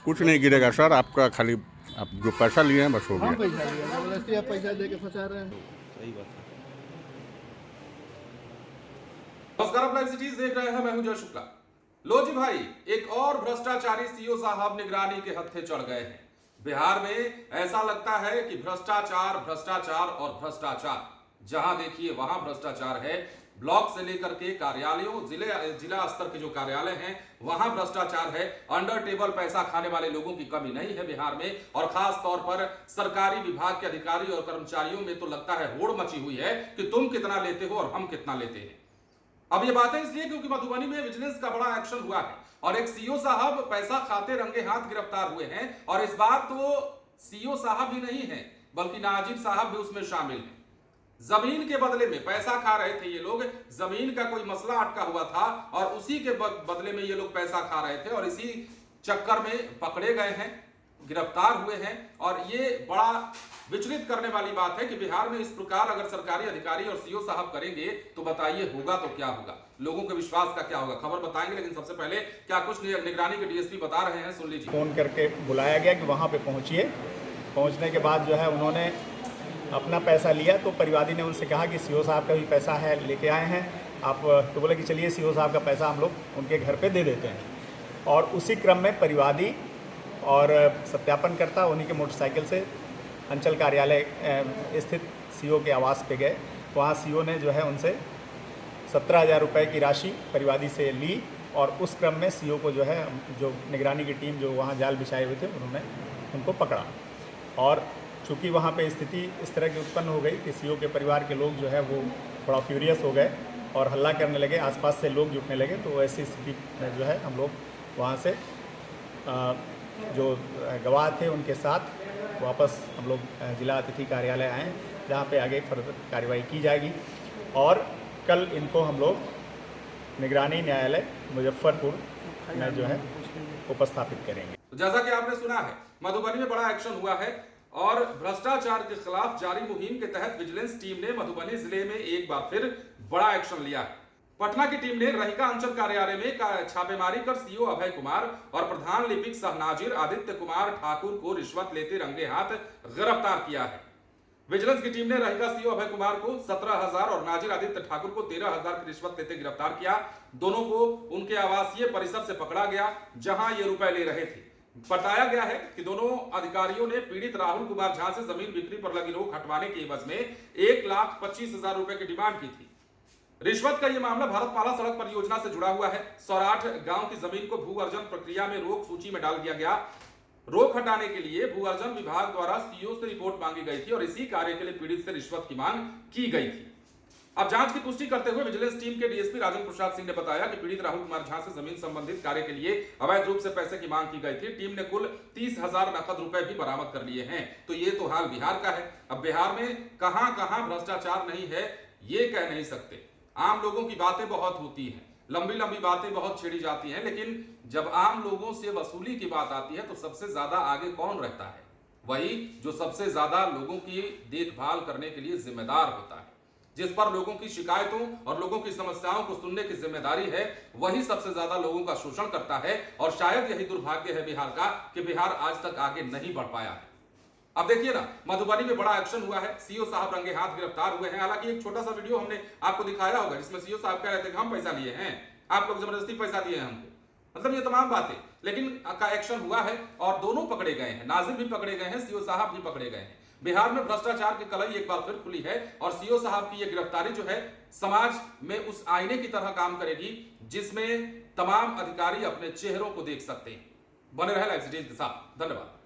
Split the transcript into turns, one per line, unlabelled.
कुछ नहीं गिरेगा सर, आपका खाली आप जो पैसा लिए हैं बस हो गया।
पैसा लिया, जबरदस्ती आप पैसा दे के फंसा रहे हैं।
सही बात है।
नमस्कार, आप लाइव सिटीज देख रहे हैं, मैं हूं जय शुक्ला। लो जी भाई, एक और भ्रष्टाचारी सीओ साहब निगरानी के हत्थे चढ़ गए हैं। बिहार में ऐसा लगता है कि भ्रष्टाचार भ्रष्टाचार और भ्रष्टाचार, जहां देखिए वहां भ्रष्टाचार है। ब्लॉक से लेकर के कार्यालयों, जिला स्तर के जो कार्यालय हैं वहां भ्रष्टाचार है। अंडर टेबल पैसा खाने वाले लोगों की कमी नहीं है बिहार में, और खास तौर पर सरकारी विभाग के अधिकारी और कर्मचारियों में तो लगता है होड़ मची हुई है कि तुम कितना लेते हो और हम कितना लेते हैं। अब ये बातें इसलिए क्योंकि मधुबनी में विजिलेंस का बड़ा एक्शन हुआ है और एक सीओ साहब पैसा खाते रंगे हाथ गिरफ्तार हुए हैं। और इस बार तो सीओ साहब ही नहीं है बल्कि नाजिर साहब भी उसमें शामिल हैं। जमीन के बदले में पैसा खा रहे थे ये लोग। जमीन का कोई मसला अटका हुआ था और उसी के बदले में ये लोग पैसा खा रहे थे और इसी चक्कर में पकड़े गए हैं, गिरफ्तार हुए हैं। और ये बड़ा विचलित करने वाली बात है कि बिहार में इस प्रकार अगर सरकारी अधिकारी और सीओ साहब करेंगे तो बताइए होगा तो क्या होगा, लोगों के विश्वास का क्या होगा। खबर बताएंगे, लेकिन सबसे पहले क्या कुछ निगरानी के डीएसपी बता रहे हैं, सुन लीजिए।
फोन करके बुलाया गया कि वहाँ पे पहुँचिए। पहुँचने के बाद जो है उन्होंने अपना पैसा लिया, तो परिवादी ने उनसे कहा कि सीओ साहब का भी पैसा है, लेके आए हैं आप। तो बोले कि चलिए सीओ साहब का पैसा हम लोग उनके घर पे दे देते हैं। और उसी क्रम में परिवादी और सत्यापनकर्ता उन्हीं के मोटरसाइकिल से अंचल कार्यालय स्थित सीओ के आवास पे गए। वहाँ सीओ ने जो है उनसे 17,000 रुपये की राशि परिवादी से ली और उस क्रम में सीओ को जो है जो निगरानी की टीम जो वहाँ जाल बिछाए हुए थे उन्होंने उनको पकड़ा। और चूँकि वहाँ पे स्थिति इस तरह की उत्पन्न हो गई कि सीओ के परिवार के लोग जो है वो थोड़ा फ्यूरियस हो गए और हल्ला करने लगे, आसपास से लोग जुटने लगे। तो ऐसी स्थिति में जो है हम लोग वहाँ से जो गवाह थे उनके साथ वापस हम लोग जिला अतिथि कार्यालय आए, जहाँ पे आगे फर्दर कार्रवाई की जाएगी। और कल इनको हम लोग निगरानी न्यायालय मुजफ्फरपुर में जो है उपस्थापित करेंगे।
तो जैसा कि आपने सुना है, मधुबनी में बड़ा एक्शन हुआ है और भ्रष्टाचार के खिलाफ जारी मुहिम के तहत विजिलेंस टीम ने मधुबनी जिले में एक बार फिर बड़ा एक्शन लिया है। पटना की टीम ने रहिका अंचल कार्यालय में छापेमारी कर सीओ अभय कुमार और प्रधान लिपिक सह नाजिर आदित्य कुमार ठाकुर को रिश्वत लेते रंगे हाथ गिरफ्तार किया है। विजिलेंस की टीम ने रहिका सीओ अभय कुमार को 17,000 और नाजिर आदित्य ठाकुर को 13,000 की रिश्वत लेते गिरफ्तार किया। दोनों को उनके आवासीय परिसर से पकड़ा गया जहां ये रुपए ले रहे थे। बताया गया है कि दोनों अधिकारियों ने पीड़ित राहुल कुमार झा से जमीन बिक्री पर लगी रोक हटवाने के एवज में 1,25,000 रुपए की डिमांड की थी। रिश्वत का यह मामला भारतमाला सड़क परियोजना से जुड़ा हुआ है। सौराठ गांव की जमीन को भू अर्जन प्रक्रिया में रोक सूची में डाल दिया गया। रोक हटाने के लिए भू अर्जन विभाग द्वारा सीओ से रिपोर्ट मांगी गई थी और इसी कार्य के लिए पीड़ित से रिश्वत की मांग की गई थी। अब जांच की पुष्टि करते हुए विजिलेंस टीम के डीएसपी राजन प्रसाद सिंह ने बताया कि पीड़ित राहुल कुमार झा से जमीन संबंधित कार्य के लिए अवैध रूप से पैसे की मांग की गई थी। टीम ने कुल 30,000 नकद रुपए भी बरामद कर लिए हैं। तो ये तो हाल बिहार का है। अब बिहार में कहां कहां भ्रष्टाचार नहीं है ये कह नहीं सकते। आम लोगों की बातें बहुत होती हैं, लंबी लंबी बातें बहुत छेड़ी जाती हैं, लेकिन जब आम लोगों से वसूली की बात आती है तो सबसे ज्यादा आगे कौन रहता है? वही जो सबसे ज्यादा लोगों की देखभाल करने के लिए जिम्मेदार होता है, जिस पर लोगों की शिकायतों और लोगों की समस्याओं को सुनने की जिम्मेदारी है, वही सबसे ज्यादा लोगों का शोषण करता है। और शायद यही दुर्भाग्य है बिहार का कि बिहार आज तक आगे नहीं बढ़ पाया है। अब देखिए ना, मधुबनी में बड़ा एक्शन हुआ है। सीओ साहब रंगे हाथ गिरफ्तार हुए हैं। हालांकि एक छोटा सा वीडियो हमने आपको दिखाया होगा जिसमें सीओ साहब कह रहे थे कि हम पैसा लिए हैं, आप लोग जबरदस्ती पैसा दिए हैं हमको, मतलब ये तमाम बातें। लेकिन का एक्शन हुआ है और दोनों पकड़े गए हैं, नाजिर भी पकड़े गए हैं, सीओ साहब भी पकड़े गए हैं। बिहार में भ्रष्टाचार की कलई एक बार फिर खुली है और सीओ साहब की यह गिरफ्तारी जो है समाज में उस आईने की तरह काम करेगी जिसमें तमाम अधिकारी अपने चेहरों को देख सकते हैं। बने रहे लाइव सिटीज के साथ। धन्यवाद।